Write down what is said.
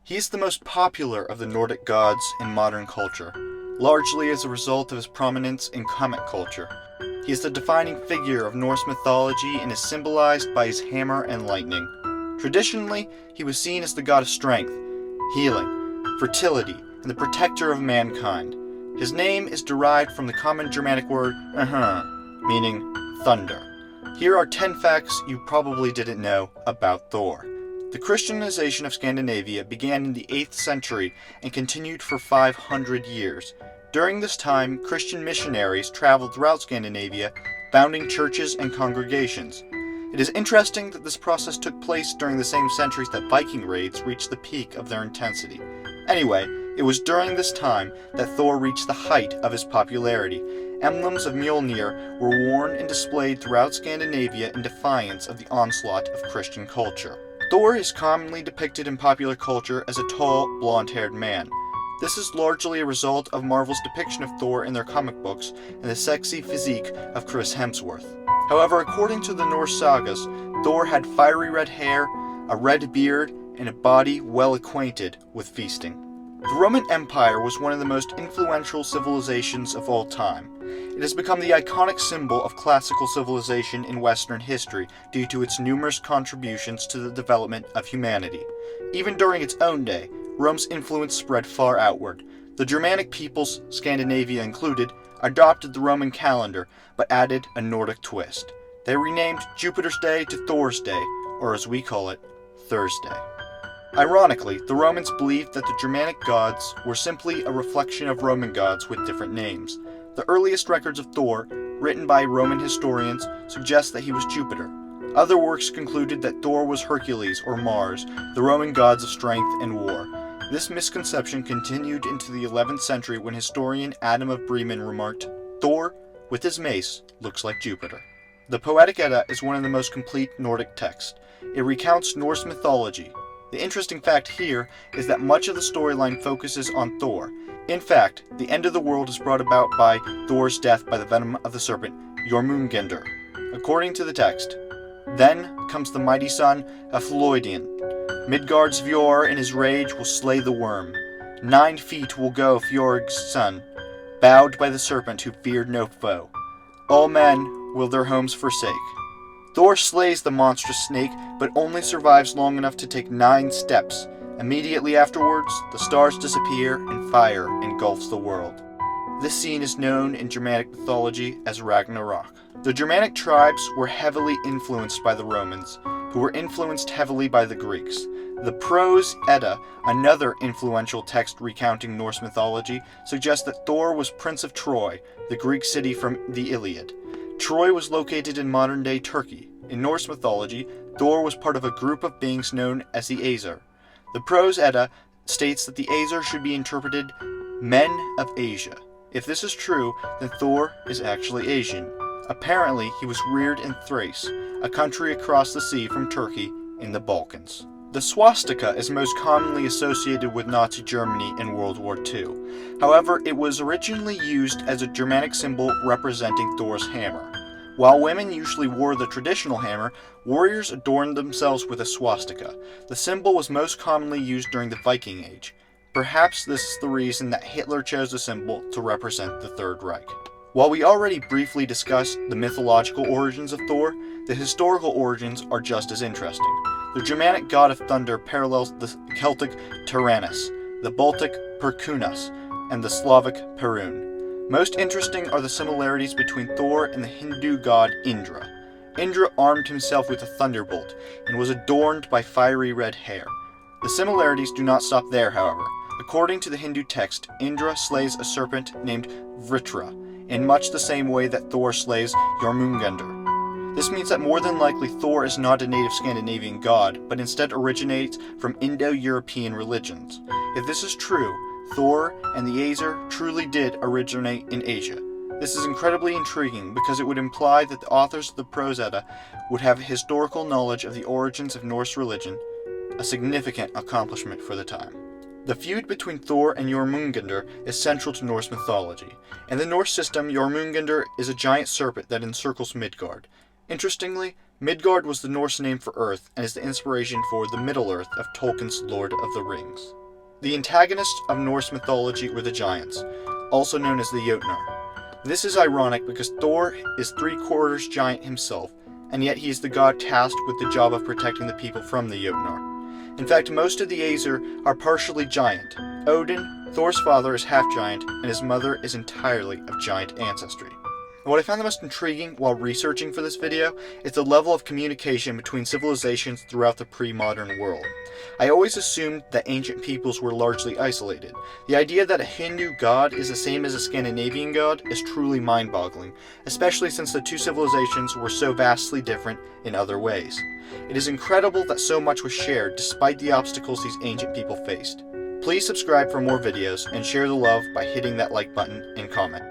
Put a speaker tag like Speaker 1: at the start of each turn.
Speaker 1: He is the most popular of the Nordic gods in modern culture, largely as a result of his prominence in comic culture. He is the defining figure of Norse mythology and is symbolized by his hammer and lightning. Traditionally, he was seen as the god of strength, healing, fertility, and the protector of mankind. His name is derived from the common Germanic word meaning thunder. Here are 10 facts you probably didn't know about Thor. The Christianization of Scandinavia began in the 8th century and continued for 500 years. During this time, Christian missionaries traveled throughout Scandinavia, founding churches and congregations. It is interesting that this process took place during the same centuries that Viking raids reached the peak of their intensity. Anyway, it was during this time that Thor reached the height of his popularity. Emblems of Mjolnir were worn and displayed throughout Scandinavia in defiance of the onslaught of Christian culture. Thor is commonly depicted in popular culture as a tall, blonde-haired man. This is largely a result of Marvel's depiction of Thor in their comic books and the sexy physique of Chris Hemsworth. However, according to the Norse sagas, Thor had fiery red hair, a red beard, and a body well acquainted with feasting. The Roman Empire was one of the most influential civilizations of all time. It has become the iconic symbol of classical civilization in Western history due to its numerous contributions to the development of humanity. Even during its own day, Rome's influence spread far outward. The Germanic peoples, Scandinavia included, adopted the Roman calendar, but added a Nordic twist. They renamed Jupiter's Day to Thor's Day, or as we call it, Thursday. Ironically, the Romans believed that the Germanic gods were simply a reflection of Roman gods with different names. The earliest records of Thor, written by Roman historians, suggest that he was Jupiter. Other works concluded that Thor was Hercules or Mars, the Roman gods of strength and war. This misconception continued into the 11th century when historian Adam of Bremen remarked, "Thor, with his mace, looks like Jupiter." The Poetic Edda is one of the most complete Nordic texts. It recounts Norse mythology. The interesting fact here is that much of the storyline focuses on Thor. In fact, the end of the world is brought about by Thor's death by the venom of the serpent Jormungandr. According to the text, "Then comes the mighty son of Hlodin. Midgard's Fjord in his rage will slay the worm. 9 feet will go Fjord's son, bowed by the serpent who feared no foe. All men will their homes forsake." Thor slays the monstrous snake, but only survives long enough to take 9 steps. Immediately afterwards, the stars disappear and fire engulfs the world. This scene is known in Germanic mythology as Ragnarok. The Germanic tribes were heavily influenced by the Romans, who were influenced heavily by the Greeks. The Prose Edda, another influential text recounting Norse mythology, suggests that Thor was Prince of Troy, the Greek city from the Iliad. Troy was located in modern-day Turkey. In Norse mythology, Thor was part of a group of beings known as the Aesir. The Prose Edda states that the Aesir should be interpreted men of Asia. If this is true, then Thor is actually Asian. Apparently, he was reared in Thrace, a country across the sea from Turkey in the Balkans. The swastika is most commonly associated with Nazi Germany in World War II. However, it was originally used as a Germanic symbol representing Thor's hammer. While women usually wore the traditional hammer, warriors adorned themselves with a swastika. The symbol was most commonly used during the Viking Age. Perhaps this is the reason that Hitler chose the symbol to represent the Third Reich. While we already briefly discussed the mythological origins of Thor, the historical origins are just as interesting. The Germanic god of thunder parallels the Celtic Tyrannus, the Baltic Perkunas, and the Slavic Perun. Most interesting are the similarities between Thor and the Hindu god Indra. Indra armed himself with a thunderbolt and was adorned by fiery red hair. The similarities do not stop there, however. According to the Hindu text, Indra slays a serpent named Vritra, in much the same way that Thor slays Jormungandr. This means that more than likely Thor is not a native Scandinavian god, but instead originates from Indo-European religions. If this is true, Thor and the Aesir truly did originate in Asia. This is incredibly intriguing because it would imply that the authors of the Prose Edda would have historical knowledge of the origins of Norse religion, a significant accomplishment for the time. The feud between Thor and Jormungandr is central to Norse mythology. In the Norse system, Jormungandr is a giant serpent that encircles Midgard. Interestingly, Midgard was the Norse name for Earth and is the inspiration for the Middle-earth of Tolkien's Lord of the Rings. The antagonists of Norse mythology were the giants, also known as the Jotnar. This is ironic because Thor is 3/4 giant himself, and yet he is the god tasked with the job of protecting the people from the Jotnar. In fact, most of the Aesir are partially giant. Odin, Thor's father, is half-giant, and his mother is entirely of giant ancestry. What I found the most intriguing while researching for this video is the level of communication between civilizations throughout the pre-modern world. I always assumed that ancient peoples were largely isolated. The idea that a Hindu god is the same as a Scandinavian god is truly mind-boggling, especially since the two civilizations were so vastly different in other ways. It is incredible that so much was shared despite the obstacles these ancient people faced. Please subscribe for more videos and share the love by hitting that like button and comment.